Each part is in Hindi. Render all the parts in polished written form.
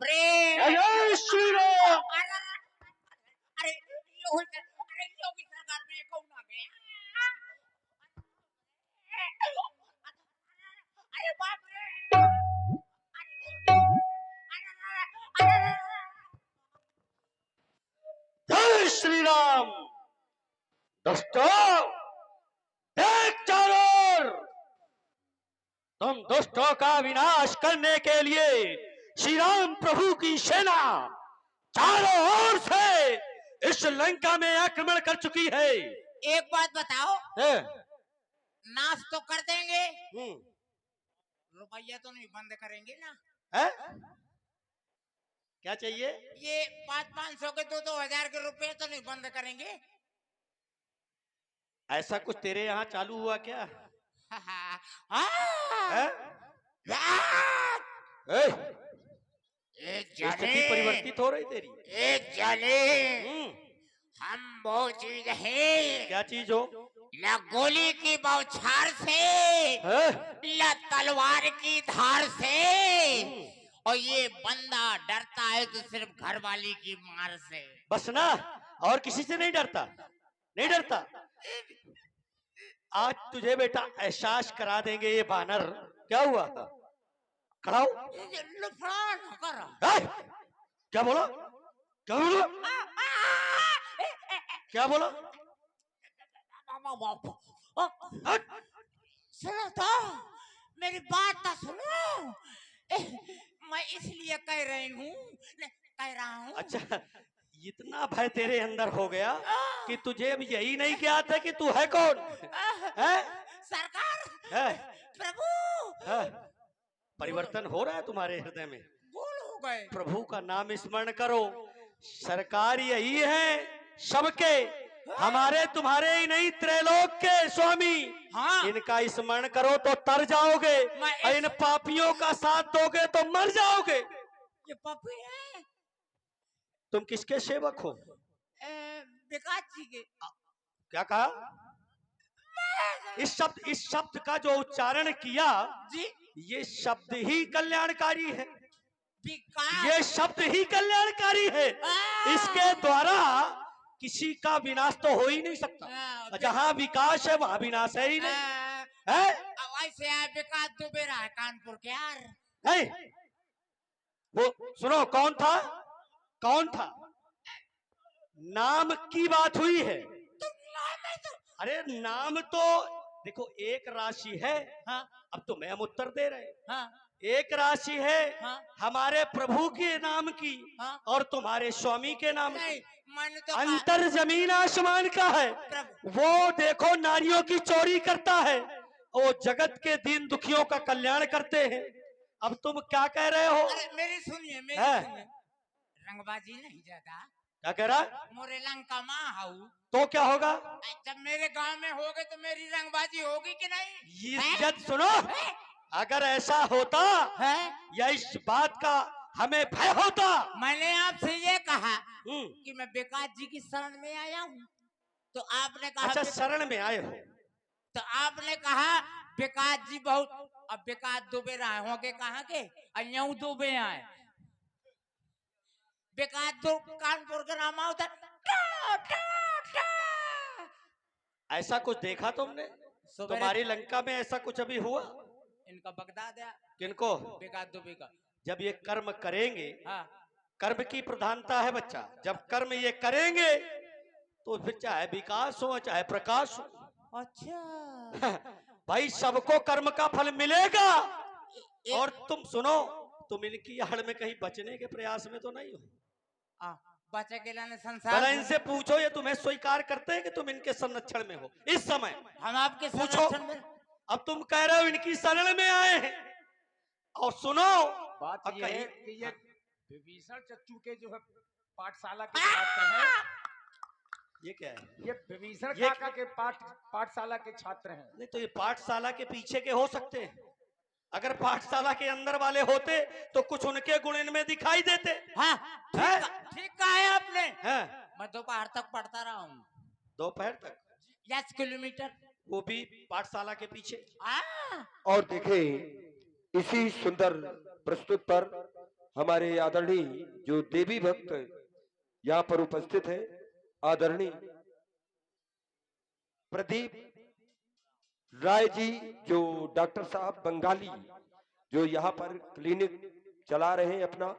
प्रेम। जय श्री राम। अरे योगी सरकार में कौन आ गया? अरे बाप रे! जय श्री राम। दोस्तों देख चारों ओर, तुम दुष्टों का विनाश करने के लिए श्री राम प्रभु की सेना चारों ओर से इस लंका में आक्रमण कर चुकी है। एक बात बताओ, है? नाश तो कर देंगे, रुपया तो नहीं बंद करेंगे ना? है? क्या चाहिए? ये 500-500 के 2-2 हजार के रुपए तो नहीं बंद करेंगे? ऐसा कुछ तेरे यहाँ चालू हुआ क्या? है? ए, स्थिति परिवर्तित हो रही तेरी। एक जाने हम वो चीज है, क्या चीज हो? न गोली की बौछार से, है? न तलवार की धार से, और ये बंदा डरता है तो सिर्फ घर वाली की मार से। बस ना, और किसी से नहीं डरता, नहीं डरता। आज तुझे बेटा एहसास करा देंगे ये बानर। क्या हुआ? खड़ा हो। क्या बोला? क्या बोला? क्या बोला? सुनो तो, मेरी बात तो सुनो। मैं इसलिए कह रहा हूँ। अच्छा, इतना भय तेरे अंदर हो गया कि तुझे अब यही नहीं ज्ञात है कि तू है कौन? है? सरकार, है? प्रभु, है? परिवर्तन हो रहा है तुम्हारे हृदय में। भूल हो गए। प्रभु का नाम स्मरण करो। सरकार यही है सबके, हमारे तुम्हारे ही नहीं, त्रैलोक के स्वामी। हाँ। इनका स्मरण करो तो तर जाओगे, और इन पापियों का साथ दोगे तो मर जाओगे। ये पापी है। तुम किसके सेवक हो? विकास जी के। क्या कहा? इस शब्द का जो उच्चारण किया जी, ये शब्द ही कल्याणकारी है। विकास, ये शब्द ही कल्याणकारी है। इसके द्वारा किसी का विनाश तो हो ही नहीं सकता। जहाँ विकास है वहाँ विनाश है ही नहीं। है? ऐसे विकास दुबे रहा है कानपुर के यार। है? वो सुनो, कौन था? कौन था? नाम की बात हुई है। अरे नाम तो देखो, एक राशि है। हाँ? अब तो मैं उत्तर दे रहे। हाँ? एक राशि है। हाँ? हमारे प्रभु के नाम की। हाँ? और तुम्हारे स्वामी के नाम की। तो अंतर जमीन आसमान का है। वो देखो नारियों की चोरी करता है, वो जगत के दीन दुखियों का कल्याण करते हैं। अब तुम क्या कह रहे हो? अरे मेरी सुनिए, सुनिए। रंगबाजी नहीं ज्यादा। क्या कह रहा? मोरे लंका माँ हाउ तो क्या होगा? जब मेरे गांव में होगे तो मेरी रंगबाजी होगी कि नहीं? इज्जत सुनो, अगर ऐसा होता है या इस बात का हमें भय होता। मैंने आपसे ये कहा कि मैं विकास जी की शरण में आया हूँ, तो आपने कहा अच्छा शरण में आए हो, तो आपने कहा विकास जी बहुत, अब विकास दुबे रहे होंगे कहाँ के? अन्यू दुबे आए। विकास दो कानपुर का नाम होता। ऐसा कुछ देखा तुमने? तुम्हारी लंका में ऐसा कुछ अभी हुआ? इनका बगदाद है। किनको? विकास दुबे का। जब ये कर्म करेंगे, हाँ, कर्म की प्रधानता है बच्चा। जब कर्म ये करेंगे तो फिर चाहे विकास हो चाहे प्रकाश हो। अच्छा भाई सबको कर्म का फल मिलेगा। और तुम सुनो, तुम इनकी आड़ में कहीं बचने के प्रयास में तो नहीं हो? बचे के लाने संसार। इनसे पूछो, ये तुम्हें स्वीकार करते हैं कि तुम इनके संरक्षण में हो इस समय? हम आपके संरक्षण में। अब तुम कह रहे हो इनकी शरण में आए हैं। और सुनो, बात ये है कि ये विभीषण चच्चू के जो है पाठशाला के छात्र हैं। ये क्या है? ये विभीषण काका के पाठशाला के छात्र हैं। नहीं तो ये पाठशाला के पीछे के हो सकते हैं। अगर पाठशाला के अंदर वाले होते तो कुछ उनके गुण इनमें दिखाई देते। हाँ, ठीक कहा है आपने। हाँ? मैं दोपहर तक पढ़ता रहा हूँ। दोपहर तक? 10 किलोमीटर, वो भी पाठशाला के पीछे। और देखिए इसी सुंदर प्रस्तुत पर हमारे आदरणीय जो देवी भक्त यहाँ पर उपस्थित है, आदरणीय प्रदीप राय जी, जो डॉक्टर साहब बंगाली, जो यहाँ पर क्लिनिक चला रहे हैं अपना,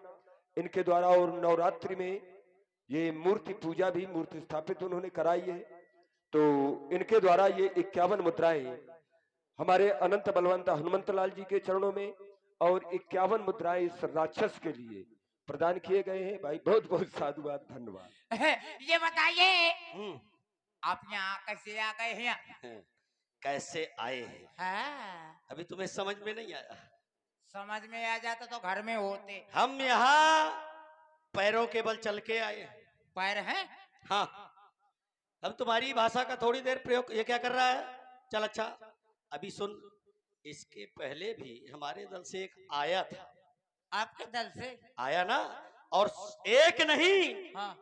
इनके द्वारा, और नवरात्रि में ये मूर्ति पूजा भी, मूर्ति स्थापित उन्होंने कराई है, तो इनके द्वारा ये 51 मुद्राएं हमारे अनंत बलवंत हनुमंत लाल जी के चरणों में और 51 मुद्राएं इस राक्षस के लिए प्रदान किए गए हैं। भाई बहुत बहुत साधुवाद, धन्यवाद। ये बताइए आप यहाँ कैसे आ गए हैं? कैसे आए हैं? हाँ, अभी तुम्हें समझ में नहीं आया? समझ में आ जाता तो घर में होते। हम यहाँ पैरों के बल चल के आए। पैर हैं? हाँ, हम तुम्हारी भाषा का थोड़ी देर प्रयोग। ये क्या कर रहा है? चल अच्छा, अभी सुन, इसके पहले भी हमारे दल से एक आया था। आपके दल से आया ना? और एक नहीं, हाँ,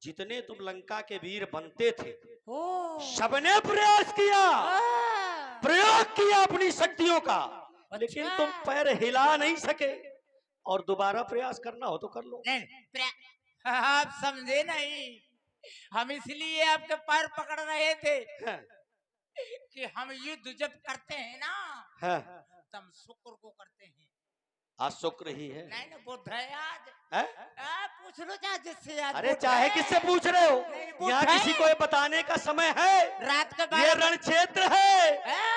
जितने तुम लंका के वीर बनते थे, सबने सबने प्रयास किया, हाँ। प्रयोग किया अपनी शक्तियों का, लेकिन अच्छा। तुम पैर हिला नहीं सके। और दोबारा प्रयास करना हो तो कर लो। नहीं, आप समझे नहीं, हम इसलिए आपके पैर पकड़ रहे थे कि हम युद्ध जब करते हैं ना, तब शुक्र को करते हैं। आज शुक्र ही है। नहीं बुध है आज। है? पूछ लो चाहे जिससे आज। अरे चाहे किससे पूछ रहे हो, यहाँ किसी को ये बताने का समय है? रात के ये 12 रण क्षेत्र है।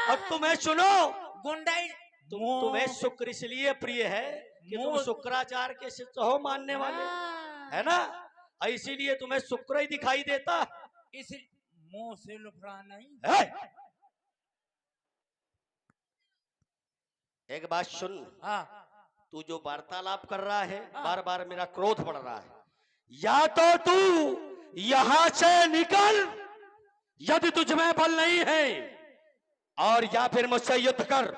और तुम्हें सुनो, गुंडाई तुम्हें शुक्र इसलिए प्रिय है कि तुम शुक्राचार्य के शिष्य हो, मानने वाले, है ना? इसीलिए तुम्हें शुक्र ही दिखाई देता। इस मुंह से लुफड़ा नहीं है? एक बात सुन, तू जो वार्तालाप कर रहा है, बार बार मेरा क्रोध बढ़ रहा है। या तो तू यहां से निकल, यदि तुझमें बल नहीं है, और या फिर मुझसे युद्ध कर।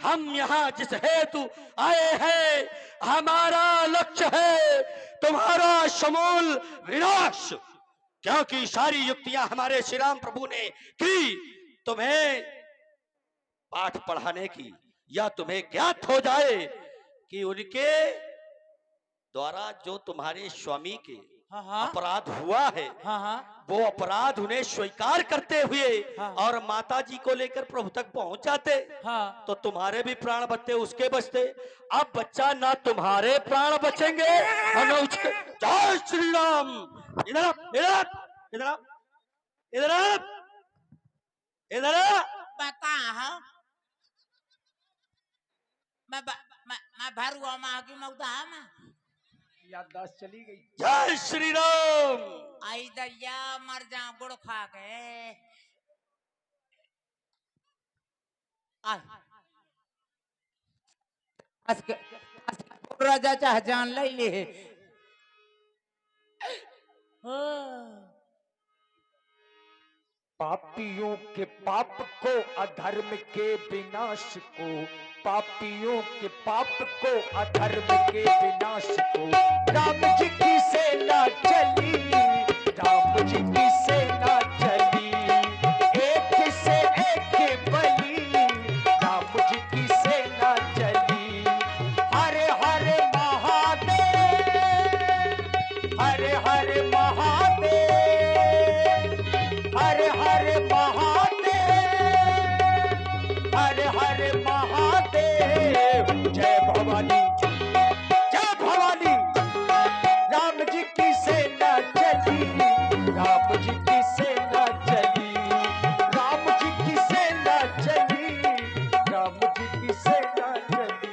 हम यहाँ जिस हेतु आए हैं, हमारा लक्ष्य है तुम्हारा समूल विनाश, क्योंकि सारी युक्तियां हमारे श्री राम प्रभु ने की तुम्हें पाठ पढ़ाने की, या तुम्हें ज्ञात हो जाए कि उनके द्वारा जो तुम्हारे स्वामी के अपराध हुआ है, वो अपराध उन्हें स्वीकार करते हुए और माता जी को लेकर प्रभु तक पहुंच जाते, तो तुम्हारे भी प्राण बचते, उसके बचते। अब बच्चा ना तुम्हारे प्राण बचेंगे और न उसके। जय श्री राम। इधर आप, इधर आप, इधर आप, इधर आप, इधर आप। बता मैं भरुआ माँ की मौता मैं याददाश्त चली गई। जय श्री राम। आई दैया मर जा गुड़ खा के। राजा चाह जान ले पापियों के पाप को, अधर्म के विनाश को, पापियों के पाप को, अधर्म के विनाश को, राम जी की सेना चली, राम जी की सेना चली, एक से एक बली, राम जी की सेना चली। हरे हरे महादेव, हरे हरे महादेव, हरे हरे महादेव, हरे हरे महादेव। जय भवानी, जय भवानी। राम जी की सेना चली, राम जी की सेना चली, राम जी की सेना चली, राम जी की सेना चली।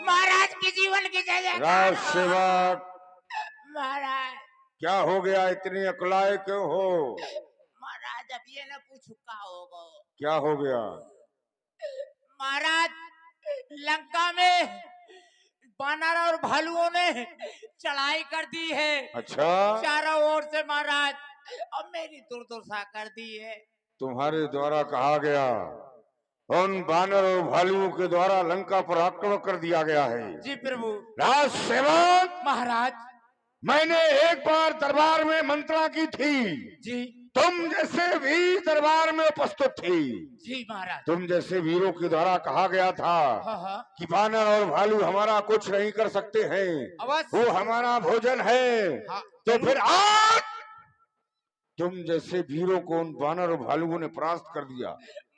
महाराज के जीवन की जय। राज सेवक, महाराज क्या हो गया? इतनी अकलाए क्यों हो? महाराज अब ये न पूछो क्या होगा। क्या हो गया? महाराज लंका में बानर और भालुओं ने चढ़ाई कर दी है। अच्छा, चारों ओर से महाराज, अब मेरी दुर्दशा कर दी है। तुम्हारे द्वारा कहा गया उन बानर और भालुओं के द्वारा लंका पर आक्रमण कर दिया गया है। जी प्रभु। राज सेवक, महाराज मैंने एक बार दरबार में मंत्रणा की थी जी, तुम जैसे वीर दरबार में उपस्थित थी। जी महाराज। तुम जैसे वीरों के द्वारा कहा गया था कि बानर और भालू हमारा कुछ नहीं कर सकते हैं, वो हमारा भोजन है। तो फिर आज तुम जैसे वीरों को उन बानर और भालुओं ने परास्त कर दिया।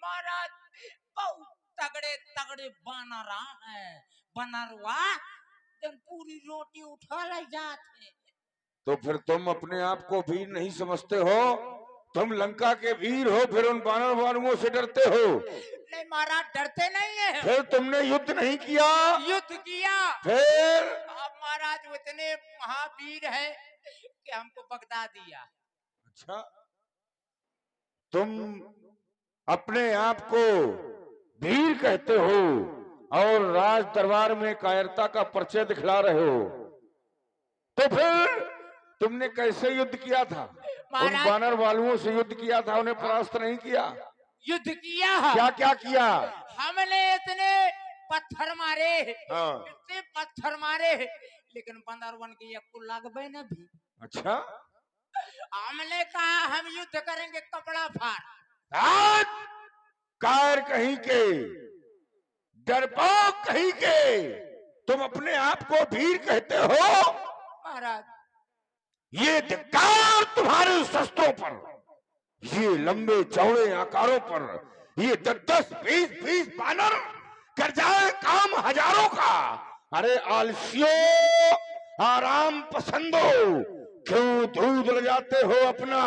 महाराज बहुत तगड़े तगड़े बानर हैं, बनरवा जन पूरी रोटी उठा ले जाते। तो फिर तुम अपने आप को वीर नहीं समझते हो? तुम लंका के वीर हो, फिर उन बानर वानुओं से डरते हो? नहीं महाराज, डरते नहीं है। फिर तुमने युद्ध नहीं किया? युद्ध किया। फिर अब महाराज इतने महावीर है कि हमको बगदा दिया। अच्छा, तुम अपने आप को वीर कहते हो और राज दरबार में कायरता का परिचय दिखला रहे हो, तो फिर तुमने कैसे युद्ध किया था? उन बानर वालुओं से युद्ध किया था, उन्हें परास्त नहीं किया? युद्ध किया। क्या क्या किया? हमने इतने पत्थर मारे, इतने पत्थर मारे, लेकिन बंदरवन की एक को लगबे न भी। अच्छा, हमने कहा हम युद्ध करेंगे कपड़ा फाड़। आज कायर कहीं के, डरपोक कहीं के, तुम अपने आप को वीर कहते हो? महाराज ये धिक्कार तुम्हारे शस्त्रों पर, ये लंबे चौड़े आकारों पर, ये 10-10, 20-20 बानर कर जाए काम हजारों का। अरे आलसियों, आराम पसंदो, क्यों दूध ले जाते हो अपना?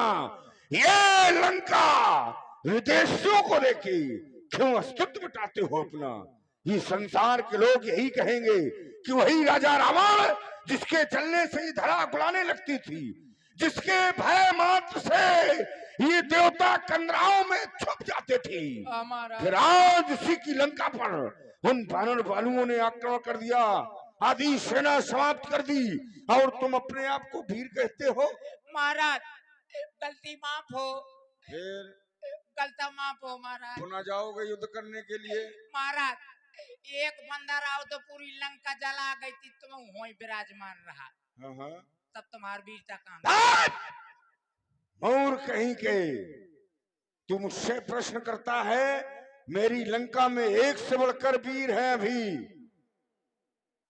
ये लंका विदेशियों को लेके क्यों अस्तित्व मिटाते हो अपना? ये संसार के लोग यही कहेंगे कि वही राजा रावण जिसके चलने से ये धरा गुलाने लगती थी, जिसके भय मात्र से ये देवता कंदराओं में छुप जाते थे, फिर आज उसी की लंका पर उन बानर भालुओं ने आक्रमण कर दिया, आधी सेना समाप्त कर दी, और तुम अपने आप को वीर कहते हो? महाराज गलती माफ हो। फिर गलता माफ हो महाराज। पुनः जाओगे युद्ध करने के लिए? महाराज एक बंदर आओ तो पूरी लंका जला गई थी, तुम वहीं विराजमान रहा, तब तुम्हारी वीरता कहाँ? मूर कहीं के, तू मुझसे प्रश्न करता है? मेरी लंका में एक से बढ़कर वीर है।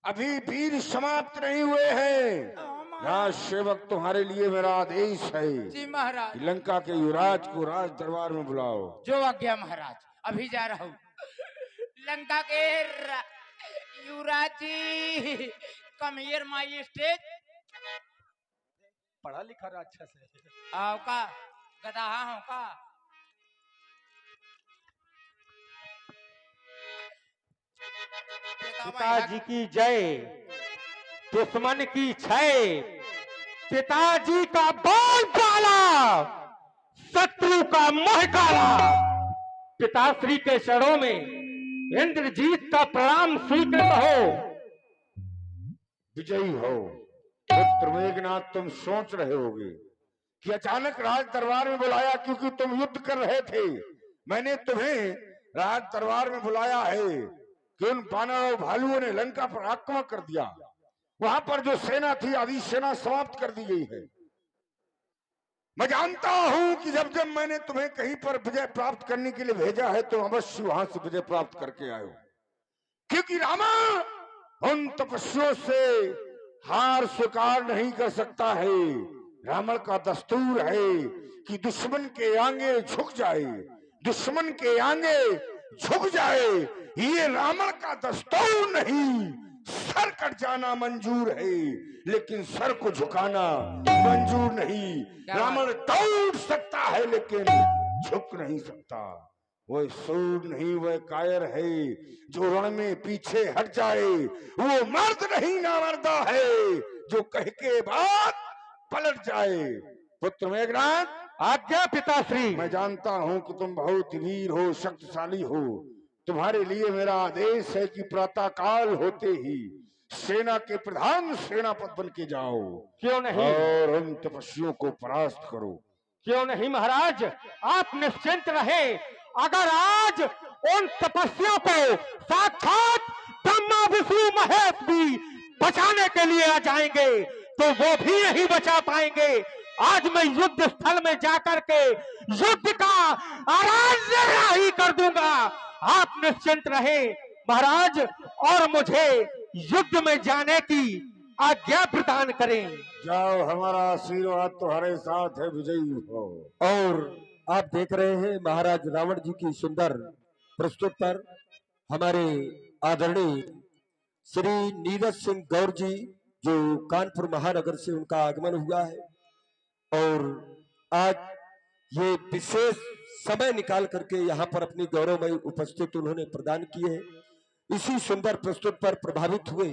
अभी वीर समाप्त नहीं हुए हैं। राज सेवक तुम्हारे लिए मेरा आदेश है। जी महाराज। लंका के युवराज को राज दरबार में बुलाओ। जो आज्ञा महाराज, अभी जा रहा हूँ। लंका के युवराज जी, कम हियर माय स्टेज। पढ़ा लिखा राक्षस है। आओ का गधा हो का? पिताजी की जय, दुश्मन की क्षय, पिताजी का बाल काला, शत्रु का मोह काला। पिताश्री के चरणों में इंद्रजीत का प्रणाम स्वीकृत हो। विजयी हो। पुत्र मेघनाथ, तुम सोच रहे होगे कि अचानक राज दरबार में बुलाया क्योंकि तुम युद्ध कर रहे थे। मैंने तुम्हें राज दरबार में बुलाया है कि उन बानर और भालुओं ने लंका पर आक्रमण कर दिया। वहां पर जो सेना थी, आधी सेना समाप्त कर दी गई है। मैं जानता हूं कि जब जब मैंने तुम्हें कहीं पर विजय प्राप्त करने के लिए भेजा है, तो अवश्य वहां से विजय प्राप्त करके आए हो, क्योंकि रावण उन तपस्वियों से हार स्वीकार नहीं कर सकता है। रावण का दस्तूर है कि दुश्मन के आगे झुक जाए, दुश्मन के आगे झुक जाए। ये रावण का दस्तूर नहीं। सर कट जाना मंजूर है, लेकिन सर को झुकाना मंजूर नहीं। रावण दौड़ सकता है लेकिन झुक नहीं सकता। वह सूर नहीं, वह कायर है जो रण में पीछे हट जाए। वो मर्द नहीं, नामर्दा है जो कह के बाद पलट जाए। पुत्र मेघनाथ, आज्ञा पिताश्री। मैं जानता हूं कि तुम बहुत वीर हो, शक्तिशाली हो। तुम्हारे लिए मेरा आदेश है कि प्रातः काल होते ही सेना के प्रधान सेनापति बन के जाओ। क्यों नहीं? और उन तपस्वियों को परास्त करो। क्यों नहीं महाराज, आप निश्चिंत रहे। अगर आज उन तपस्वियों को साक्षात ब्रह्मा विष्णु महेश भी बचाने के लिए आ जाएंगे, तो वो भी नहीं बचा पाएंगे। आज मैं युद्ध स्थल में जाकर के युद्ध का आराधना कर दूंगा। आप निश्चिंत रहे महाराज, और मुझे युद्ध में जाने की आज्ञा प्रदान करें। जाओ, हमारा आशीर्वाद तुम्हारे साथ है, विजयी हो। और आप देख रहे हैं महाराज रावण जी की सुंदर प्रस्तुत पर हमारे आदरणीय श्री नीरज सिंह गौर जी, जो कानपुर महानगर से उनका आगमन हुआ है, और आज ये विशेष समय निकाल करके यहाँ पर अपनी गौरवमयी उपस्थिति उन्होंने प्रदान की है। इसी सुंदर प्रस्तुत पर प्रभावित हुए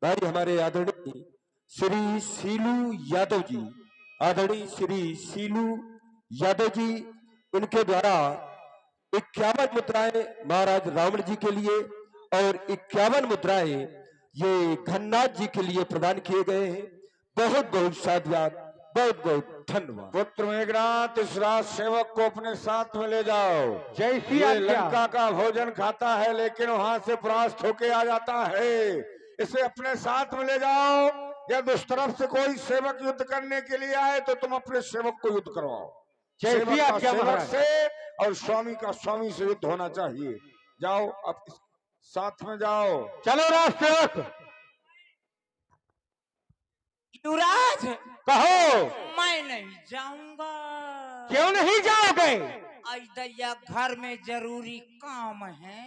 भाई हमारे आदरणीय श्री सीलू यादव जी, आदरणीय श्री सीलू यादव जी, इनके द्वारा 51 मुद्राएं महाराज रावण जी के लिए और 51 मुद्राएं ये घननाथ जी के लिए प्रदान किए गए हैं। बहुत बहुत साधुवाद, बहुत बहुत धन्यवाद। पुत्र मेघनाथ, इस राज सेवक को अपने साथ में ले जाओ। जैसी ये आज्ञा। लंका का भोजन खाता है लेकिन वहां से परास्त होके आ जाता है। इसे अपने साथ में ले जाओ। यदि उस तरफ से कोई सेवक युद्ध करने के लिए आए तो तुम अपने सेवक को युद्ध करवाओ। सेवक का सेवक से और स्वामी का स्वामी से युद्ध होना चाहिए। जाओ, अब साथ में जाओ। चलो राज सेवक। युवराज, कहो। मैं नहीं जाऊंगा। क्यों नहीं जाओगे? आज दैया, घर में जरूरी काम है।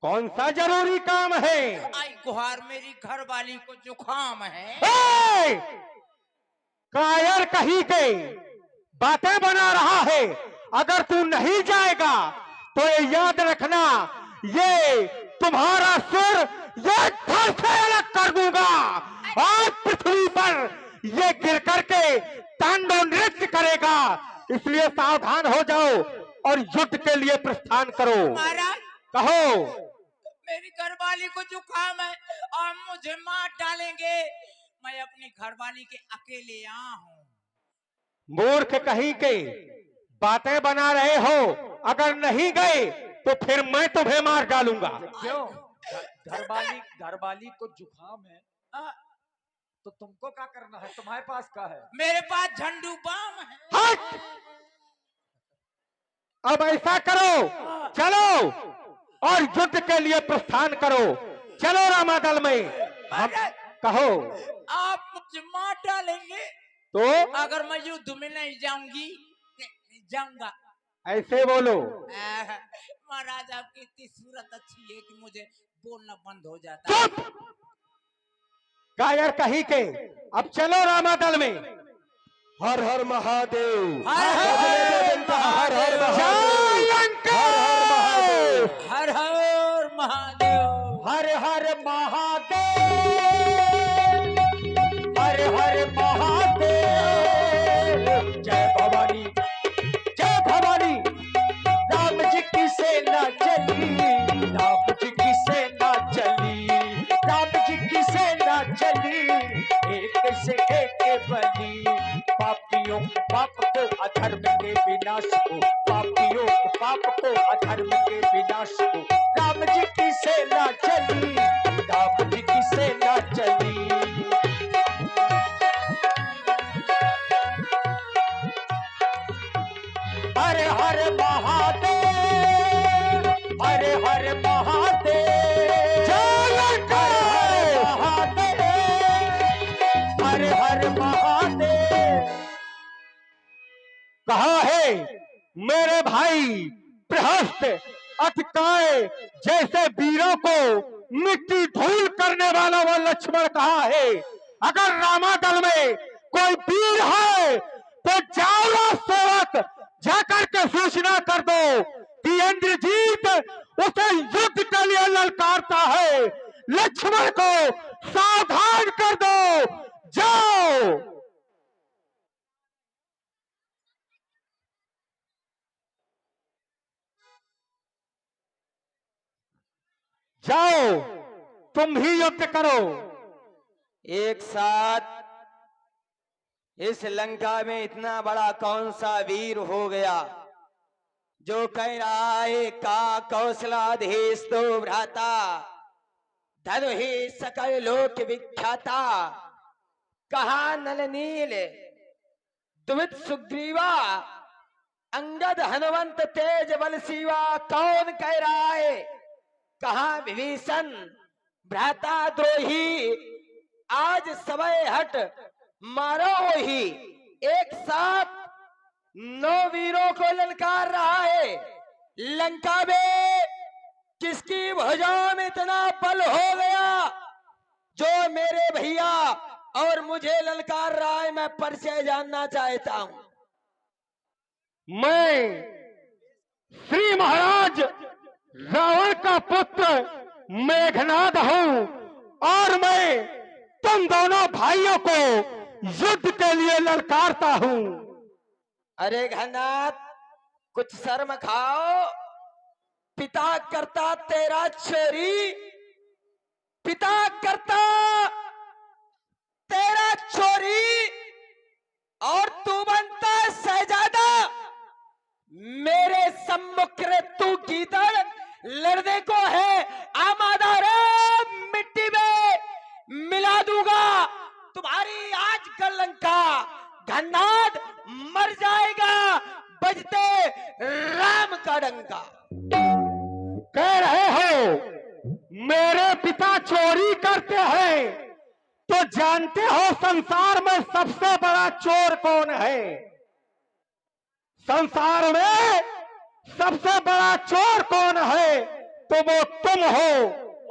कौन सा जरूरी काम है? आई गुहार, मेरी घर वाली को जुकाम है। कायर कहीं के बातें बना रहा है। अगर तू नहीं जाएगा तो ये याद रखना, ये तुम्हारा सिर ये धड़ से अलग कर दूंगा। आज पृथ्वी पर ये गिर करके तांडव नृत्य करेगा। इसलिए सावधान हो जाओ और युद्ध के लिए प्रस्थान करो। महाराज, कहो। मेरी घरवाली को जुकाम है और मुझे मार डालेंगे। मैं अपनी घरवाली के अकेले यहाँ हूँ। मूर्ख कहीं के बातें बना रहे हो। अगर नहीं गए तो फिर मैं तुम्हें मार डालूंगा। क्यों? घरवाली को जुकाम है तो तुमको क्या करना है? तुम्हारे पास क्या है? मेरे पास झंडू बाम है। हट! अब ऐसा करो, चलो और युद्ध के लिए प्रस्थान करो। चलो रामादल में। हम कहो। आप मुझे मार डालेंगे तो अगर मैं युद्ध में नहीं जाऊंगा। ऐसे बोलो। महाराज, आपकी इतनी सूरत अच्छी है कि मुझे बोलना बंद हो जाता है। चुप! कायर कहीं के। अब चलो रामादल में। हर हर महादेव, हर हर महादेव, हर हर हर हर महादेव, हर हर महादेव, हर हर महादेव। जय भवानी, जय भवानी। राम जी की सेना चली, राम जी की सेना चली, राम जी की सेना चली। एक से एक बनी, पापियों पाप को अधर्म के विनाश को, पापियों पाप को अधर्म के विनाश को। राम जी की सेना चली, राम जी की सेना चली। हर हर महादेव, हर हर महादेव, हर हर महादेव। कहा है मेरे भाई प्रहस्त अतिकाय जैसे वीरों को मिट्टी धूल करने वाला वो लक्ष्मण कहा है। अगर रामादल में कोई वीर है तो जाओ सेवक, जाकर के सूचना कर दो कि इंद्रजीत उसे युद्ध के लिए ललकारता है। लक्ष्मण को सावधान कर दो। जाओ। जाओ, तुम ही युद्ध करो। एक साथ इस लंका में इतना बड़ा कौन सा वीर हो गया जो कह रहा है का कौशलाधीश तो भ्राता, धनु ही सकल लोक विख्याता। कहा नल नील द्वित सुग्रीवा, अंगद हनुमंत तेज बल सीवा, कौन कह रहा है कहा विभीषण भ्राता द्रोही, आज समय हट मारो ही। एक साथ 9 वीरों को ललकार रहा है। लंका में किसकी भुजाओं में इतना बल हो गया जो मेरे भैया और मुझे ललकार रहा है? मैं परिचय जानना चाहता हूं। मैं श्री महाराज रावण का पुत्र मेघनाद हूं और मैं तुम दोनों भाइयों को युद्ध के लिए ललकारता हूं। अरे घनाथ, कुछ शर्म खाओ। पिता करता तेरा चोरी, पिता करता तेरा चोरी, और तू बनता शहजादा। मेरे सम्मुख रे तू गीदड़ लड़ने को है आमादा रे, मिट्टी में मिला दूंगा तुम्हारी आज गलंका। घनाद मर जाएगा बजते राम का डंका। कह रहे हो मेरे पिता चोरी करते हैं, तो जानते हो संसार में सबसे बड़ा चोर कौन है? संसार में सबसे बड़ा चोर कौन है? तो वो तुम हो।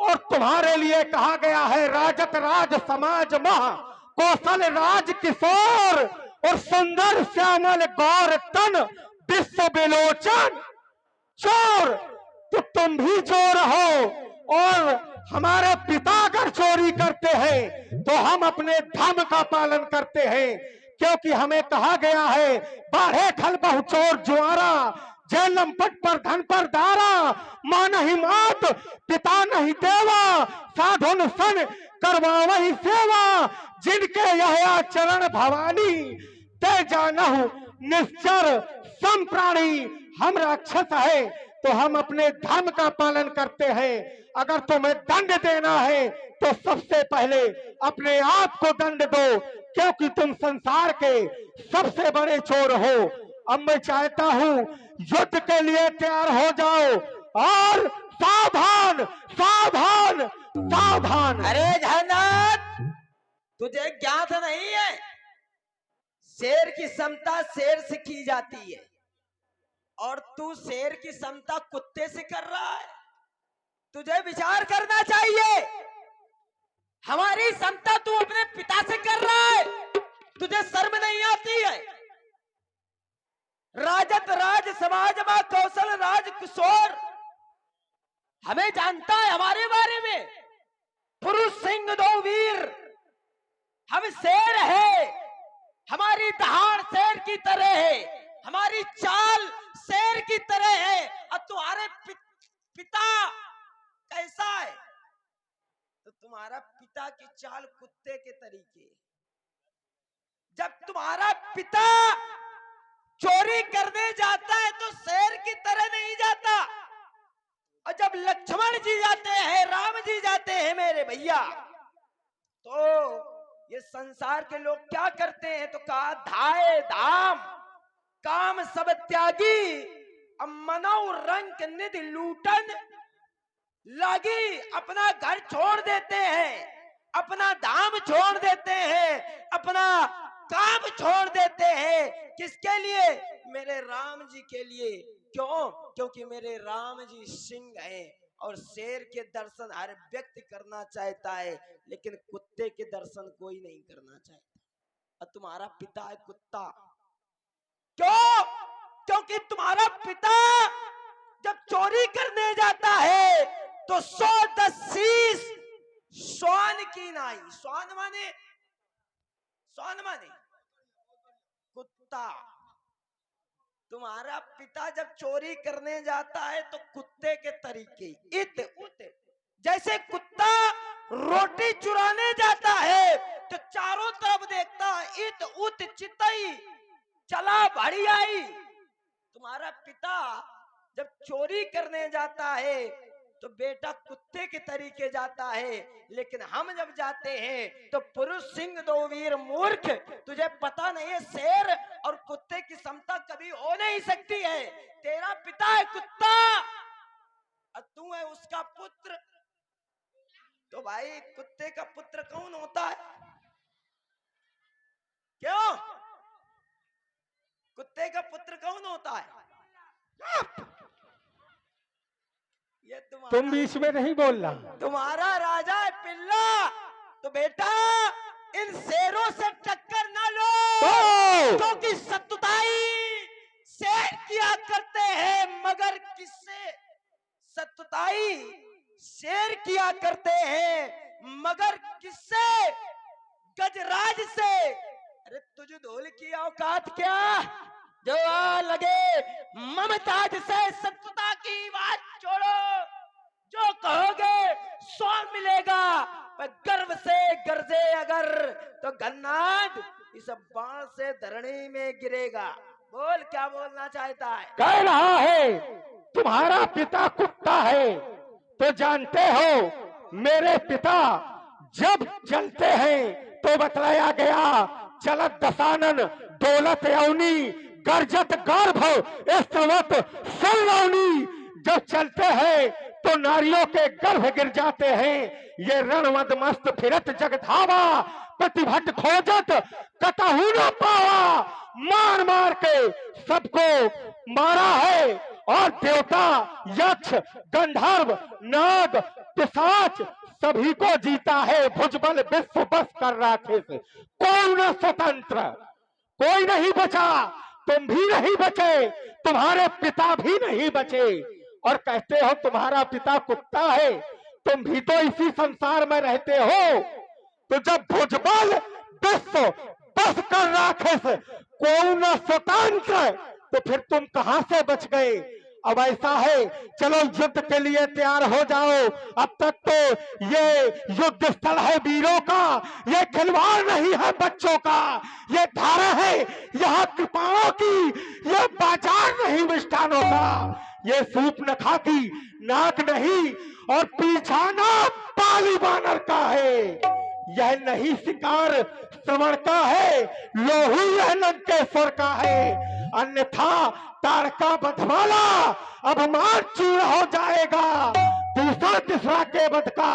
और तुम्हारे लिए कहा गया है राजत राज समाज मह, कौशल राज किशोर, और सुंदर श्यामल गौर तन विश्व विलोचन। चोर तो तुम भी चोर हो, और हमारे पिता अगर चोरी करते हैं तो हम अपने धर्म का पालन करते हैं, क्योंकि हमें कहा गया है बाढ़े खल बहु चोर जुआरा, जय लंपट पर धन पर दारा, मां नहीं मात पिता नहीं देवा, साधुन सन करवावहि सेवा, जिनके यह चरण भवानी, ते जानहु निश्चर सम प्राणी। हम राक्षस है तो हम अपने धर्म का पालन करते हैं। अगर तुम्हें दंड देना है तो सबसे पहले अपने आप को दंड दो, क्योंकि तुम संसार के सबसे बड़े चोर हो। अब मैं चाहता हूं युद्ध के लिए तैयार हो जाओ, और सावधान सावधान सावधान। अरे धननाथ, तुझे ज्ञात नहीं है शेर की समता शेर से की जाती है, और तू शेर की समता कुत्ते से कर रहा है। तुझे विचार करना चाहिए। हमारी समता तू अपने पिता से कर रहा है, तुझे शर्म नहीं आती है? राजत राज समाज में कौशल राज किशोर, हमें जानता है हमारे बारे में। पुरुष सिंह दो वीर, हम शेर है, हमारी दहाड़ शेर की तरह है, हमारी चाल शेर की तरह है। और तुम्हारे पिता कैसा है? तो तुम्हारा पिता की चाल कुत्ते के तरीके। जब तुम्हारा पिता चोरी करने जाता है तो शेर की तरह नहीं जाता, और जब लक्ष्मण जी जाते हैं, राम जी जाते हैं मेरे भैया, तो ये संसार के लोग क्या करते हैं? तो कहा धाए धाम काम सब त्यागी, अब मनौ रंग निधि लूटन लगी। अपना घर छोड़ देते हैं, अपना धाम छोड़ देते हैं, अपना काम छोड़ देते हैं। किसके लिए? मेरे राम जी के लिए। क्यों? क्योंकि मेरे राम जी सिंह हैं, और शेर के दर्शन हर व्यक्ति करना चाहता है, लेकिन कुत्ते के दर्शन कोई नहीं करना चाहता। और तुम्हारा पिता है कुत्ता। क्यों? क्योंकि तुम्हारा पिता जब चोरी करने जाता है तो 110 शीश श्वान की नाई। श्वान माने कुत्ता। तुम्हारा पिता जब चोरी करने जाता है तो कुत्ते के तरीके, इत उत। जैसे कुत्ता रोटी चुराने जाता है तो चारों तरफ देखता है, इत उत चितई चला भाड़ी आई। तुम्हारा पिता जब चोरी करने जाता है तो बेटा कुत्ते के तरीके जाता है, लेकिन हम जब जाते हैं तो पुरुष सिंह दो वीर मूर्ख, तुझे पता नहीं है शेर और कुत्ते की समता कभी हो नहीं सकती है। तेरा पिता है कुत्ता और तू है उसका पुत्र, तो भाई कुत्ते का पुत्र कौन होता है? क्यों? कुत्ते का पुत्र कौन होता है? ये तुम बीच में नहीं बोलना। तुम्हारा राजा है पिल्ला। तो बेटा इन शेरों से टक्कर ना लो, क्योंकि सतुताई शेर किया करते हैं, मगर किससे? सतुताई शेर किया करते हैं मगर किससे? गजराज से। अरे तुझे ढोल की औकात क्या जो आ लगे ममताज से? सतुता की बात छोड़ो, जो कहोगे सो मिलेगा। पर गर्व से गरजे अगर तो गन्नाद इस बाण से धरणी में गिरेगा। बोल क्या बोलना चाहता है? कह रहा है तुम्हारा पिता कुत्ता है, तो जानते हो मेरे पिता जब चलते हैं तो बतलाया गया चलत दसानन दौलत अवनी गर्जत गर्भ स्त्रवत सलवनी। जब चलते हैं तो नारियों के गर्भ गिर जाते हैं। ये रणवद मस्त फिरत जगधावा प्रतिभट खोजत कतहु न पावा। मार मार के सबको मारा है और देवता यक्ष गंधर्व नाग पिशाच सभी को जीता है। भुजबल विश्व बस कर राखे से कौन न स्वतंत्र, कोई नहीं बचा, तुम भी नहीं बचे, तुम्हारे पिता भी नहीं बचे। और कहते हो तुम्हारा पिता कुत्ता है, तुम भी तो इसी संसार में रहते हो। तो जब भुजबल विश्व बस कर राखे से कौन न स्वतंत्र, तो फिर तुम कहां से बच गए? अब ऐसा है, चलो युद्ध के लिए तैयार हो जाओ। अब तक तो ये युद्ध स्थल है वीरों का, ये खिलवाड़ नहीं है बच्चों का, ये धारा है यहाँ कृपाणों की, ये बाजार नहीं मिष्ठानों का, ये सूप न खाती नाक नहीं और पीछा ना पाली बानर का है। यह नहीं शिकार श्रवण का है, लोहू यह लंकेश्वर का है। अन्यथा तारका बधवाला अभिमान चूर हो जाएगा। दूसरा तीसरा के वध का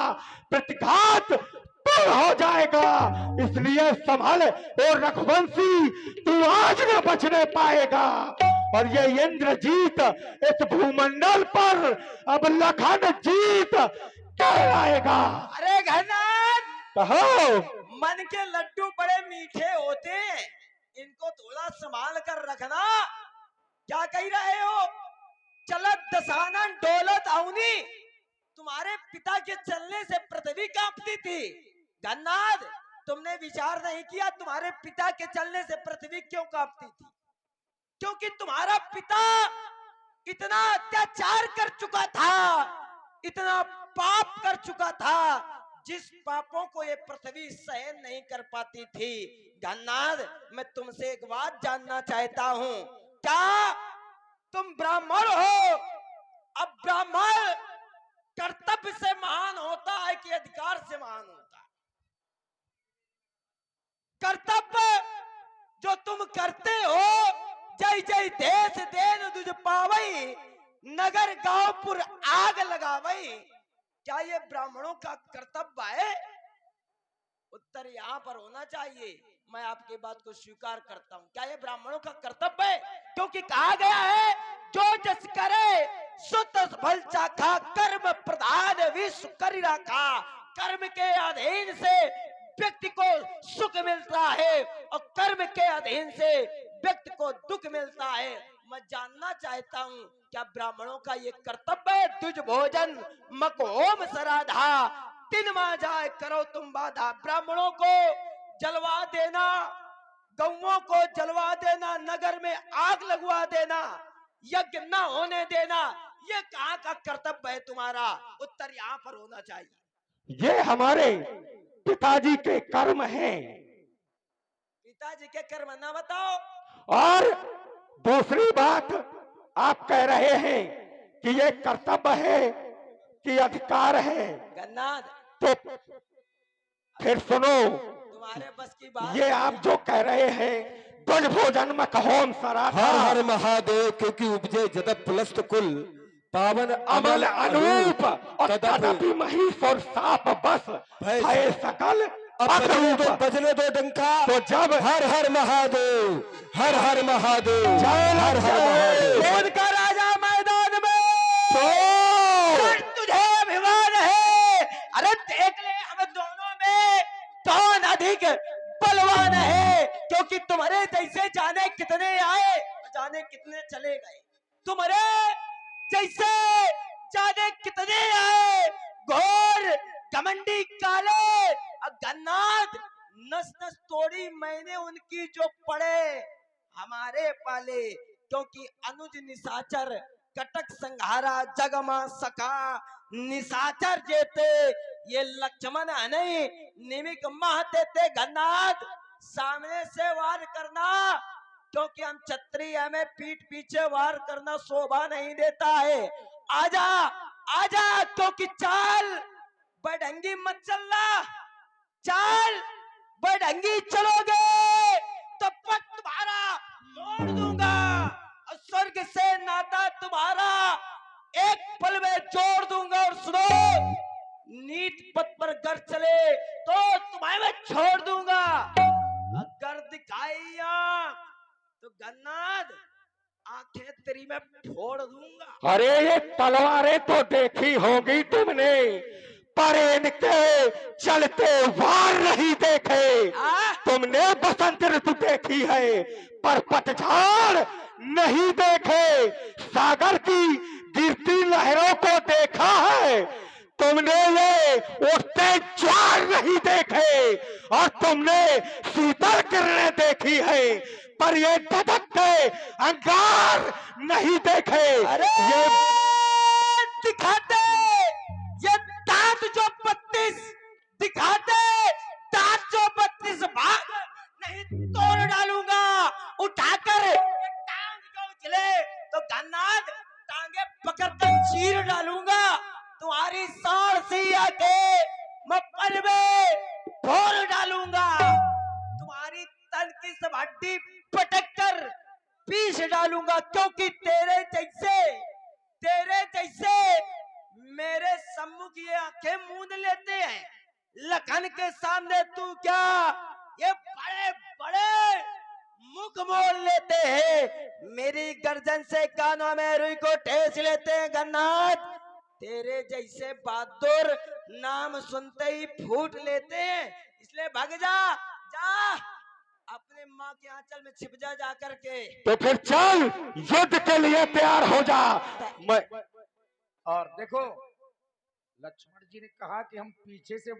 प्रतिघात दूर हो जाएगा। इसलिए संभल और रघुवंशी तू आज न बचने पाएगा। और ये इंद्रजीत इस भूमंडल पर अब लखन जीत कहलाएगा। अरे घनाथ कहो, मन के लड्डू बड़े मीठे होते हैं, इनको थोड़ा संभाल कर रखना। क्या कह रहे हो? चलत दसानन दौलत अवनी, तुम्हारे पिता के चलने से पृथ्वी कांपती थी। गन्नाथ तुमने विचार नहीं किया तुम्हारे पिता के चलने से पृथ्वी क्यों कांपती थी? क्योंकि तुम्हारा पिता इतना अत्याचार कर चुका था, इतना पाप कर चुका था, जिस पापों को ये पृथ्वी सहन नहीं कर पाती थी। गन्नाथ मैं तुमसे एक बात जानना चाहता हूँ, क्या तुम ब्राह्मण हो? अब ब्राह्मण कर्तव्य से महान होता है कि अधिकार से महान होता है? कर्तव्य जो तुम करते हो, जय जय देश देन दुज पावई, नगर गांवपुर आग लगावई, क्या ये ब्राह्मणों का कर्तव्य है? उत्तर यहाँ पर होना चाहिए। मैं आपकी बात को स्वीकार करता हूँ। क्या ये ब्राह्मणों का कर्तव्य है? क्योंकि कहा गया है जो जस करे सो तस फल चाखा, कर्म प्रधान विश्व करि राखा। कर्म के अधीन से व्यक्ति को सुख मिलता है और कर्म के अधीन से व्यक्ति को दुख मिलता है। मैं जानना चाहता हूँ क्या ब्राह्मणों का ये कर्तव्य है? तुझ भोजन मक होम सराधा, तीन माह जाए करो तुम बाधा। ब्राह्मणों को जलवा देना, गौओं को जलवा देना, नगर में आग लगवा देना, यज्ञ न होने देना, ये कहाँ का कर्तव्य है तुम्हारा? उत्तर यहाँ पर होना चाहिए। ये हमारे पिताजी के कर्म हैं। पिताजी के कर्म ना बताओ। और दूसरी बात आप कह रहे हैं कि ये कर्तव्य है की अधिकार है। गन्नाथ तो फिर सुनो, तुम्हारे बस की बात ये आप जो कह रहे हैं दुज भोजन में कहोन सरा हर हर महादेव, क्योंकि उपजे जदप पुलस्त कुल पावन अमल अनूप और तदपि महिष और साप बस भय सकल अब बजने दो डंका। तो जब हर हर महादेव, हर हर महादेव, हर हर महादेव। कौन का राजा मैदान में तो तुझे अभिमान है? अरे देख ले हम दोनों में कौन अधिक बलवान है, क्योंकि तुम्हारे जैसे जाने कितने आए जाने कितने चले गए, तुम्हारे जैसे जाने कितने आए घोर घमंडी काले। गन्नाथ नस नस तोड़ी मैंने उनकी जो पड़े हमारे पाले, क्योंकि अनुज निशाचर कटक संहारा जगमा सका निशाचर जेते ये लक्ष्मण नहीं निमिक मह देते। गन्नाथ सामने से वार करना, क्योंकि हम क्षत्रिय हमें पीठ पीछे वार करना शोभा नहीं देता है। आजा आजा, क्योंकि चाल बड़ंगी मत चलना, चाल बड़ंगी चलोगे तो पग तुम्हारा मोड़ दूंगा और स्वर्ग से नाता तुम्हारा एक पल में जोड़ दूंगा। और सुनो, नीत पथ पर गर चले तो तुम्हें मैं छोड़ दूंगा, अगर दिखाई आंख तो गन्नाथ आंखें तेरी मैं फोड़ दूंगा। अरे ये तलवारें तो देखी होगी तुमने, पर इनके चलते वार नहीं देखे। तुमने बसंत ऋतु देखी है पर पतझड़ नहीं देखे, सागर की गिरती लहरों को देखा है, तुमने ये उठते ज्वार नहीं देखे, और तुमने शीतल किरणें देखी है पर ये धधकते अंगार नहीं देखे। अरे ये दिखाते ये दांत जो 32 दिखाते, दांत जो 32 भाग नहीं तोड़ डालूंगा उठाकर। टांग जो उछले तो गन्नाथ टांगे पकड़कर चीर डालूंगा, तुम्हारी सांड सी आके मैं पल में फोड़ डालूंगा, तुम्हारी तन की सब हड्डी पटक कर पीस डालूंगा, क्योंकि तेरे जैसे मेरे सम्मुख ये आंखें मूंद लेते हैं, लखन के सामने तू क्या ये बड़े बड़े मुख मोड़ लेते हैं, मेरी गर्दन से कानों में रुई को ठेस लेते हैं। गन्नाथ तेरे जैसे बहादुर नाम सुनते ही फूट लेते हैं, इसलिए भाग जा, जा अपने माँ के आंचल में छिप जा जाकर के। तो फिर चल युद्ध के लिए तैयार हो जा। मैं और देखो लक्ष्मण जी ने कहा कि हम पीछे से